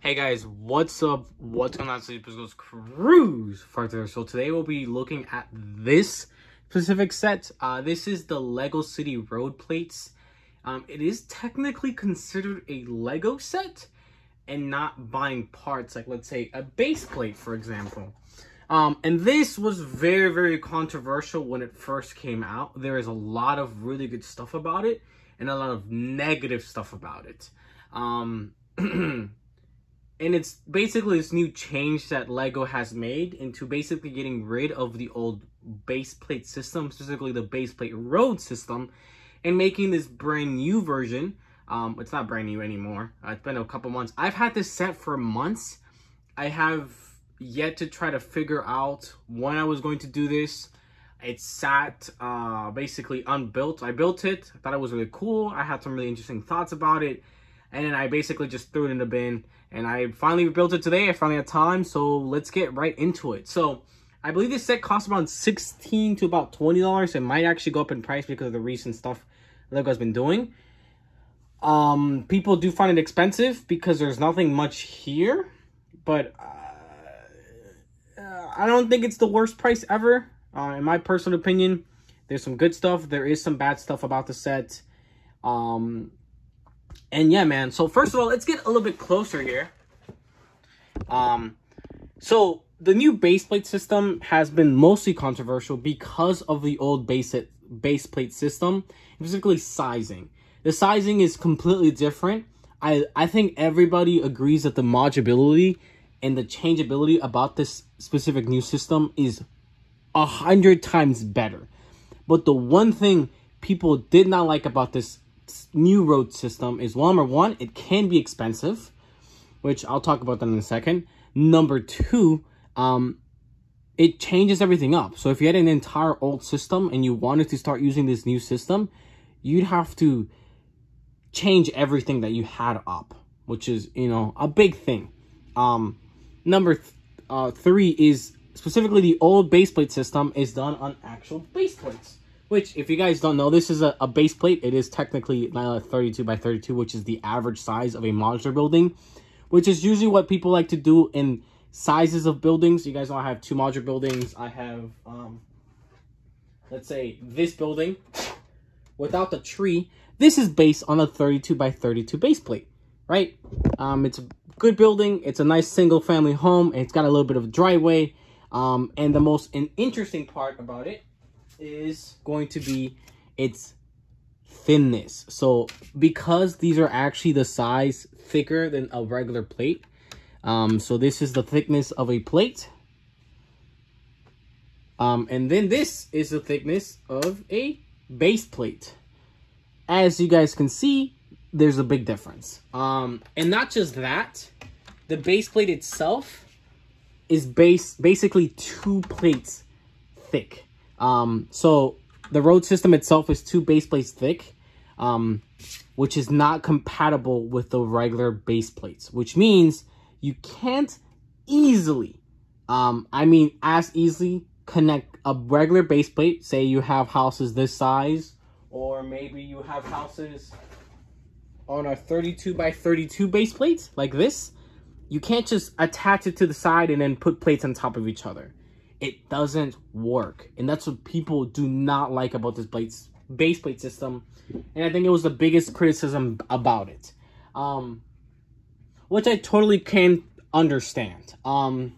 Hey guys, what's up? What's going on? Sleepers Goes Cruise Farther. So today we'll be looking at this specific set. This is the Lego City Road Plates. It is technically considered a Lego set and not buying parts, like let's say a base plate, for example. And this was very controversial when it first came out. There is a lot of really good stuff about it and a lot of negative stuff about it. And it's basically this new change that Lego has made into basically getting rid of the old base plate system, specifically the base plate road system, and making this brand new version. It's not brand new anymore. It's been a couple months. I've had this set for months. I have yet to try to figure out when I was going to do this. It sat basically unbuilt. I built it. I thought it was really cool. I had some really interesting thoughts about it. And then I basically just threw it in the bin. And I finally built it today. I finally had time. So let's get right into it. So I believe this set costs around $16 to about $20. It might actually go up in price because of the recent stuff Lego has been doing. People do find it expensive because there's nothing much here. But I don't think it's the worst price ever. In my personal opinion, there's some good stuff. There is some bad stuff about the set. And yeah, man. So first of all, let's get a little bit closer here. So the new base plate system has been mostly controversial because of the old base plate system, specifically sizing. The sizing is completely different. I think everybody agrees that the modulability and the changeability about this specific new system is 100 times better. But the one thing people did not like about this new road system is, well, number one, it can be expensive, which I'll talk about that in a second. Number two, it changes everything up. So if you had an entire old system and you wanted to start using this new system, you'd have to change everything that you had up, which is, you know, a big thing. Number three is specifically the old base plate system is done on actual base plates. Which, if you guys don't know, this is a base plate. It is technically 32 by 32, which is the average size of a modular building, which is usually what people like to do in sizes of buildings. You guys know I have two modular buildings. I have, let's say, this building without the tree. This is based on a 32 by 32 base plate, right? It's a good building. It's a nice single-family home. And it's got a little bit of driveway. And the most interesting part about it is going to be its thinness. So because these are actually the size thicker than a regular plate, so this is the thickness of a plate, and then this is the thickness of a base plate. As you guys can see, there's a big difference. And not just that, the base plate itself is basically two plates thick. So the road system itself is two base plates thick, which is not compatible with the regular base plates, which means you can't easily, as easily connect a regular base plate. Say you have houses this size, or maybe you have houses on a 32 by 32 base plate like this. You can't just attach it to the side and then put plates on top of each other. It doesn't work. And that's what people do not like about this base plate system. And I think it was the biggest criticism about it. Which I totally can understand. I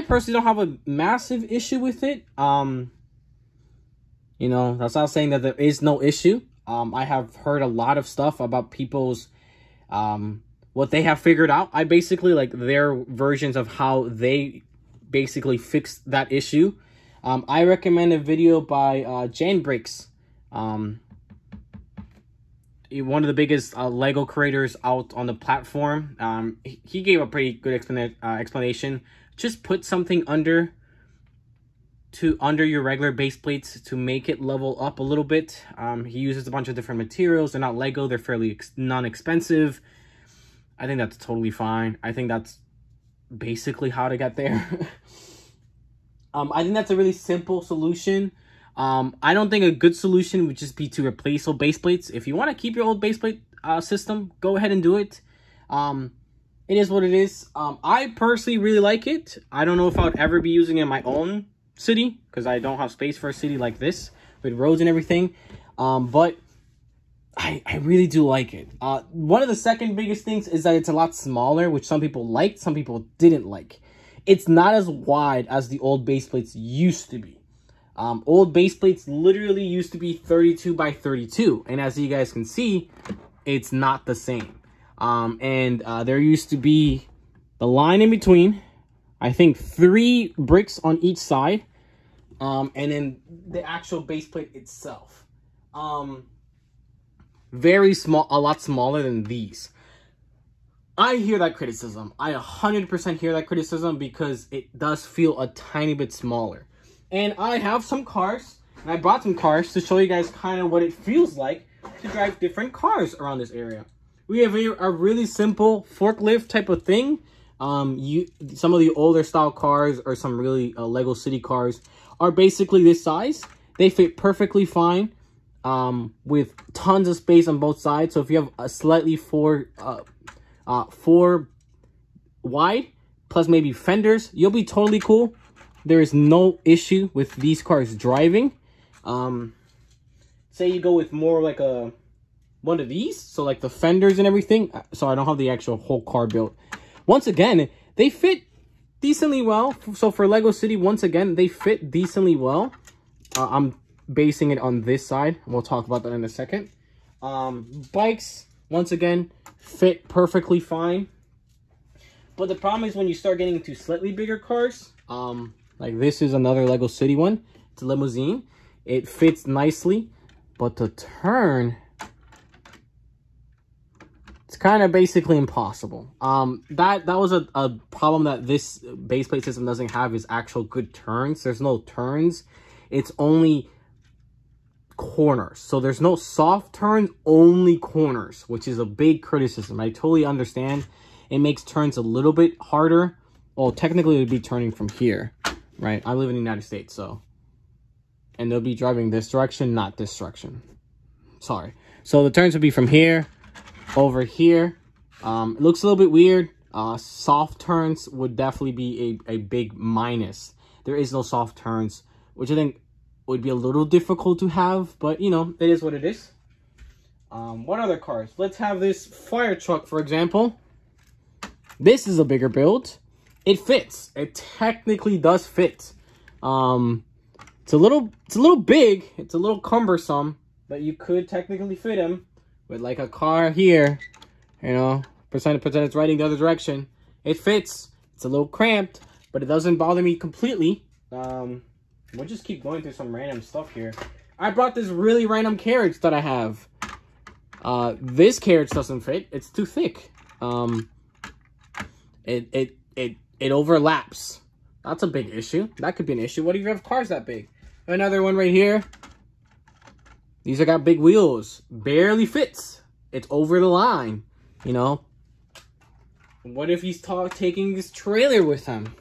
personally don't have a massive issue with it. You know, that's not saying that there is no issue. I have heard a lot of stuff about people's what they have figured out. I basically like their versions of how they basically fixed that issue. I recommend a video by Jan Breaks, one of the biggest Lego creators out on the platform. He gave a pretty good explanation. Just put something under your regular base plates to make it level up a little bit. He uses a bunch of different materials. They're not Lego. They're fairly non-expensive. I think that's totally fine. I think that's basically how to get there. I think that's a really simple solution. I don't think a good solution would just be to replace old base plates. If you want to keep your old base plate, system, go ahead and do it. It is what it is. I personally really like it. I don't know if I would ever be using it in my own city because I don't have space for a city like this with roads and everything. But I really do like it. One of the second biggest things is that it's a lot smaller, which some people liked, some people didn't like. It's not as wide as the old base plates used to be. Old base plates literally used to be 32 by 32. And as you guys can see, it's not the same. There used to be the line in between, I think 3 bricks on each side, and then the actual base plate itself. Very small, a lot smaller than these. I hear that criticism. I 100% hear that criticism because it does feel a tiny bit smaller. And I have some cars, and I brought some cars to show you guys kind of what it feels like to drive different cars around this area. We have a really simple forklift type of thing. Some of the older style cars or some really Lego City cars are basically this size. They fit perfectly fine with tons of space on both sides. So if you have a slightly 4 wide plus maybe fenders, you'll be totally cool. There is no issue with these cars driving. Say you go with more like one of these, so like the fenders and everything. So I don't have the actual whole car built. Once again, they fit decently well. So for Lego City, once again, they fit decently well. I'm basing it on this side. We'll talk about that in a second. Bikes, once again, fit perfectly fine. But the problem is when you start getting into slightly bigger cars, like this is another Lego City one. It's a limousine. It fits nicely, but to turn, it's kind of basically impossible. That was a problem that this base plate system doesn't have, is actual good turns. There's no turns. It's only corners. So there's no soft turns, only corners, which is a big criticism. I totally understand. It makes turns a little bit harder. Well, technically it would be turning from here, right? I live in the United States, so. And they'll be driving this direction, not this direction. Sorry. So the turns would be from here over here. It looks a little bit weird. Soft turns would definitely be a big minus. There is no soft turns, which I think would be a little difficult to have, but you know, it is what it is. What other cars? Let's have this fire truck, for example. This is a bigger build. It fits. It technically does fit. It's a little big. It's a little cumbersome, but you could technically fit him with like a car here. You know, pretend it's riding the other direction. It fits. It's a little cramped, but it doesn't bother me completely. We'll just keep going through some random stuff here. I brought this really random carriage that I have. This carriage doesn't fit. It's too thick. It overlaps. That's a big issue. That could be an issue. What if you have cars that big? Another one right here. These are got big wheels. Barely fits. It's over the line. You know. What if he's taking this trailer with him?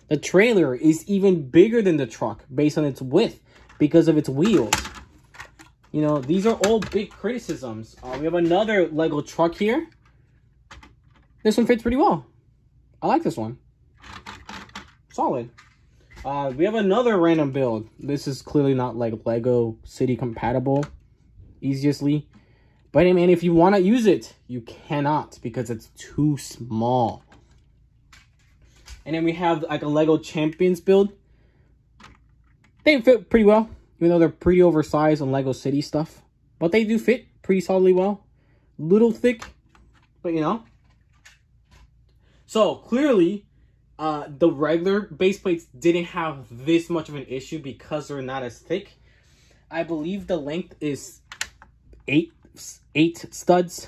The trailer is even bigger than the truck based on its width because of its wheels. You know, these are all big criticisms. We have another Lego truck here. This one fits pretty well. I like this one. Solid. We have another random build. This is clearly not like Lego City compatible easily. But I mean, if you want to use it, you cannot because it's too small. And then we have like a Lego Champions build. They fit pretty well, even though they're pretty oversized on Lego City stuff. But they do fit pretty solidly well. Little thick, but you know. So clearly, the regular base plates didn't have this much of an issue because they're not as thick. I believe the length is eight studs,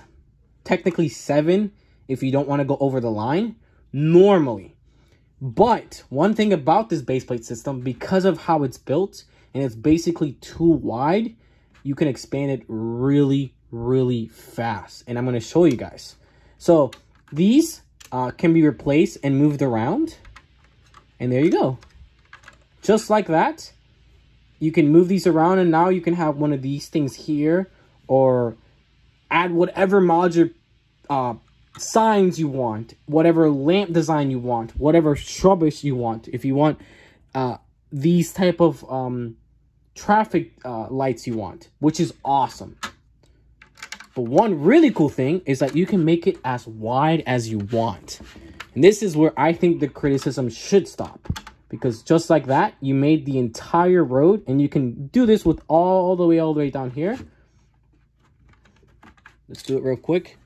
technically 7 if you don't want to go over the line normally. But one thing about this base plate system, because of how it's built and it's basically too wide, you can expand it really, really fast. And I'm going to show you guys. So these can be replaced and moved around. And there you go. Just like that. You can move these around and now you can have one of these things here. Or add whatever modular signs you want, whatever lamp design you want, whatever shrubbish you want. If you want these type of traffic lights you want, which is awesome. But one really cool thing is that you can make it as wide as you want. And this is where I think the criticism should stop. Because just like that, you made the entire road, and you can do this with all the way down here. Let's do it real quick.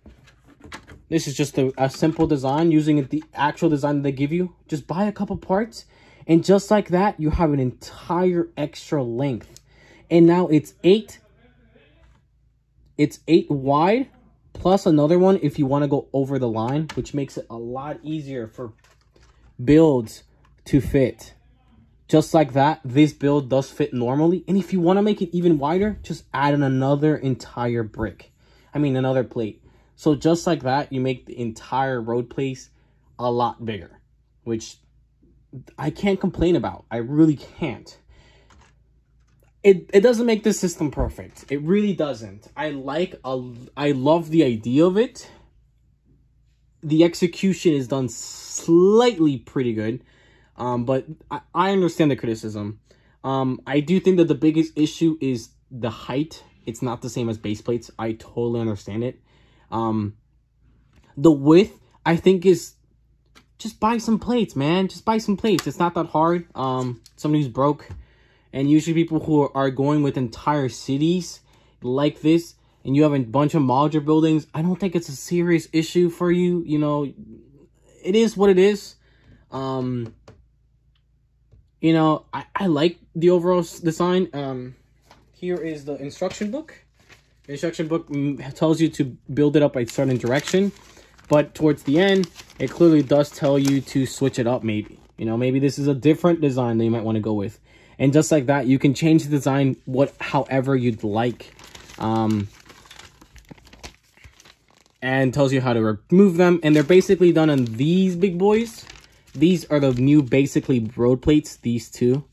This is just a simple design using the actual design that they give you. Just buy a couple parts, and just like that, you have an entire extra length. And now it's 8. It's 8 wide, plus another one if you want to go over the line, which makes it a lot easier for builds to fit. Just like that, this build does fit normally. And if you want to make it even wider, just add in another entire brick. I mean, another plate. So just like that, you make the entire road place a lot bigger, which I can't complain about. I really can't. It doesn't make this system perfect. It really doesn't. I love the idea of it. The execution is done slightly pretty good. But I understand the criticism. I do think that the biggest issue is the height. It's not the same as base plates. I totally understand it. The width, I think, is just buy some plates, man. Just buy some plates. It's not that hard. Somebody who's broke, and usually people who are going with entire cities like this, and you have a bunch of modular buildings, I don't think it's a serious issue for you. You know, it is what it is. You know, I like the overall design. Here is the instruction book. The instruction book tells you to build it up a certain direction. But towards the end, it clearly does tell you to switch it up maybe. You know, maybe this is a different design that you might want to go with. And just like that, you can change the design however you'd like. And tells you how to remove them. And they're basically done on these big boys. These are the new basically road plates, these two.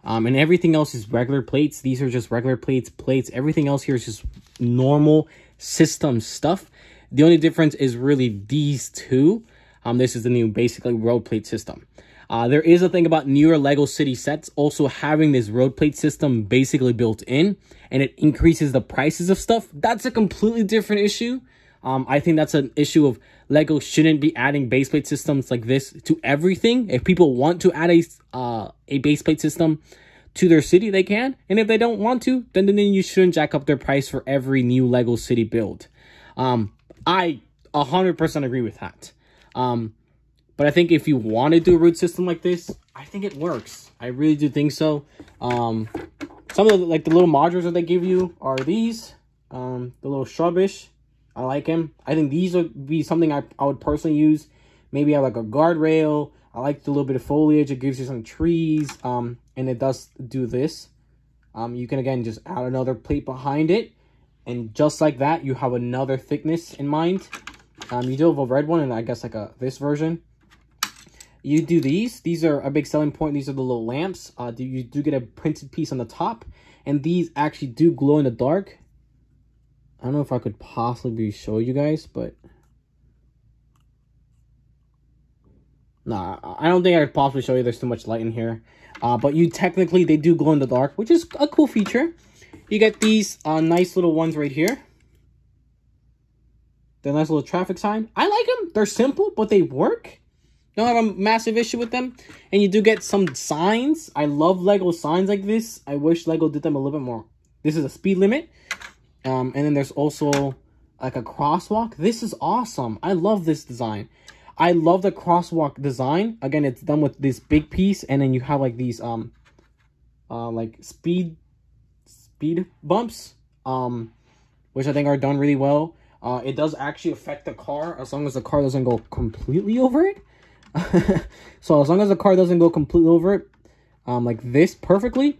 And everything else is regular plates. These are just regular plates. Everything else here is just normal system stuff. The only difference is really these two. This is the new basically road plate system. There is a thing about newer Lego City sets also having this road plate system basically built in, and it increases the prices of stuff. That's a completely different issue. I think that's an issue of Lego shouldn't be adding base plate systems like this to everything. If people want to add a base plate system to their city, they can. And if they don't want to, then you shouldn't jack up their price for every new Lego City build. I 100% agree with that. But I think if you want to do a root system like this, I think it works. I really do think so. Some of the little modules that they give you are these, the little shrubbish. I like them. I think these would be something I would personally use. Maybe I like a guardrail. I like the little bit of foliage. It gives you some trees. And it does do this. You can, again, just add another plate behind it. And just like that, you have another thickness in mind. You do have a red one and I guess like this version. You do these. These are a big selling point. These are the little lamps. You do get a printed piece on the top. And these actually do glow in the dark. I don't know if I could possibly show you guys, but nah, I don't think I could possibly show you. There's too much light in here. But they do glow in the dark, which is a cool feature. You get these nice little ones right here. They're nice little traffic sign. I like them. They're simple, but they work. Don't have a massive issue with them. And you do get some signs. I love Lego signs like this. I wish Lego did them a little bit more. This is a speed limit. And then there's also like a crosswalk. This is awesome. I love this design. I love the crosswalk design. Again, it's done with this big piece, and then you have like these like speed bumps, which I think are done really well. It does actually affect the car as long as the car doesn't go completely over it. So as long as the car doesn't go completely over it, like this perfectly,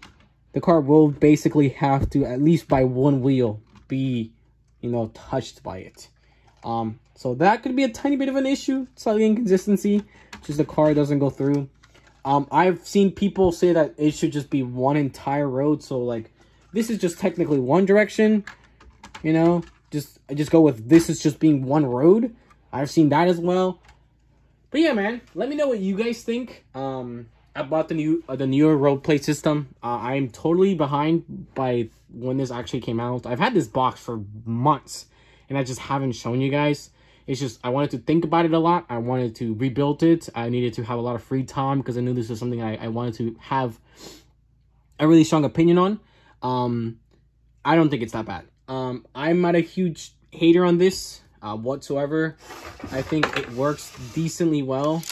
the car will basically have to, at least by one wheel, be, you know, touched by it. So that could be a tiny bit of an issue, slightly inconsistency, just the car doesn't go through. I've seen people say that it should just be one entire road, so like this is just technically one direction, you know, just go with this is just being one road. I've seen that as well. But yeah, man, let me know what you guys think about the newer road plate system. I'm totally behind by when this actually came out. I've had this box for months, and I just haven't shown you guys. It's just I wanted to think about it a lot. I wanted to rebuild it. I needed to have a lot of free time because I knew this was something I wanted to have a really strong opinion on. I don't think it's that bad. I'm not a huge hater on this whatsoever. I think it works decently well.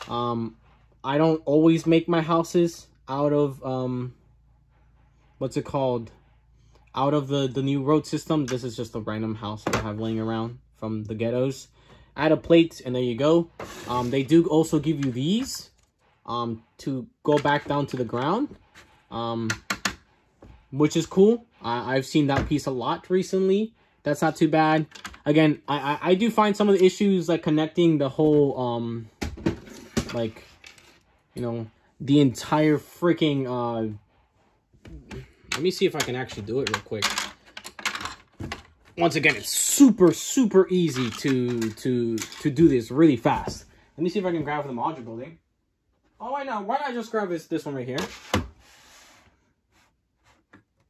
I don't always make my houses out of what's it called? Out of the new road system. This is just a random house that I have laying around from the ghettos. Add a plate and there you go. They do also give you these to go back down to the ground, which is cool. I've seen that piece a lot recently. That's not too bad. Again, I do find some of the issues like connecting the whole like, you know, the entire freaking let me see if I can actually do it real quick. Once again, it's super easy to do this really fast. Let me see if I can grab the modular building. Oh, why not? Why not just grab this one right here?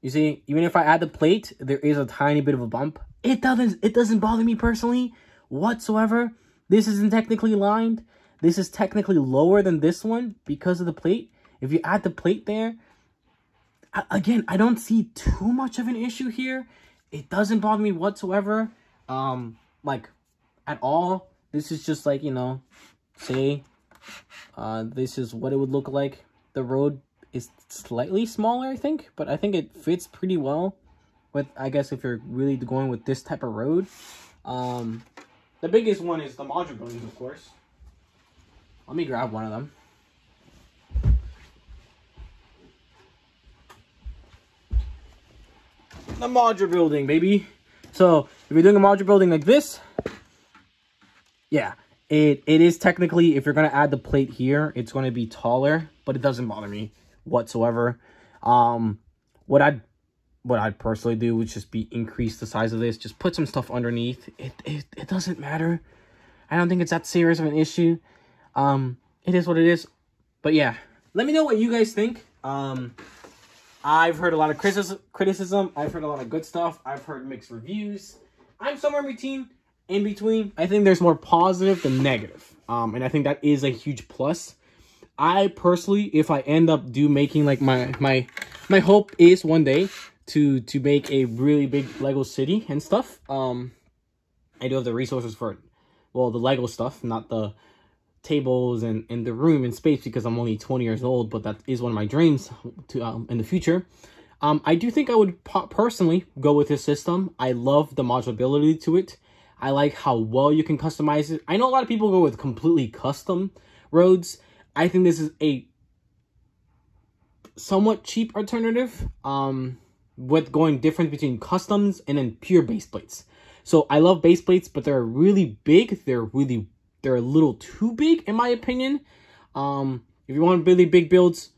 You see, even if I add the plate, there is a tiny bit of a bump. It doesn't bother me personally whatsoever. This isn't technically lined. This is technically lower than this one because of the plate. If you add the plate there, again, I don't see too much of an issue here. It doesn't bother me whatsoever, like, at all. This is just like, you know, say, this is what it would look like. The road is slightly smaller, I think, but I think it fits pretty well with, I guess, if you're really going with this type of road. The biggest one is the modular buildings, of course. Let me grab one of them. The modular building, baby. So if you're doing a modular building like this, yeah, it is technically, if you're going to add the plate here, it's going to be taller, but it doesn't bother me whatsoever. What I'd personally do would just be increase the size of this, just put some stuff underneath. It doesn't matter. I don't think it's that serious of an issue. It is what it is. But yeah, let me know what you guys think. I've heard a lot of criticism. I've heard a lot of good stuff. I've heard mixed reviews. I'm somewhere in between. I think there's more positive than negative. And I think that is a huge plus. I personally, if I end up making like my hope is one day to make a really big Lego city and stuff. I do have the resources for it. Well, the Lego stuff, not the tables and the room and space, because I'm only 20 years old, but that is one of my dreams to in the future. I do think I would personally go with this system. I love the modularity to it. I like how well you can customize it. I know a lot of people go with completely custom roads. I think this is a somewhat cheap alternative with going different between customs and then pure base plates. So I love base plates, but they're really big. They're a little too big, in my opinion. If you want really big builds,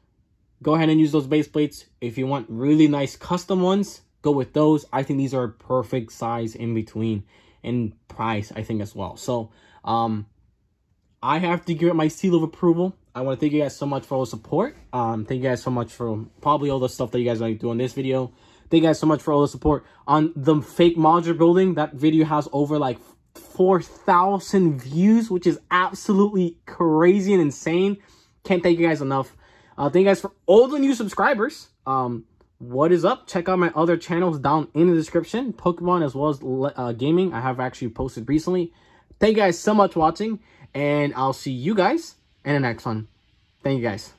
go ahead and use those base plates. If you want really nice custom ones, go with those. I think these are a perfect size in between, and price, I think, as well. So, I have to give it my seal of approval. I want to thank you guys so much for all the support. Thank you guys so much for probably all the stuff that you guys like to do on this video. Thank you guys so much for all the support on the fake modular building. That video has over like 4,000 views, which is absolutely crazy and insane. Can't thank you guys enough. Thank you guys for all the new subscribers. What is up? Check out my other channels down in the description. Pokemon as well as gaming. I have actually posted recently. Thank you guys so much for watching, and I'll see you guys in the next one. Thank you guys.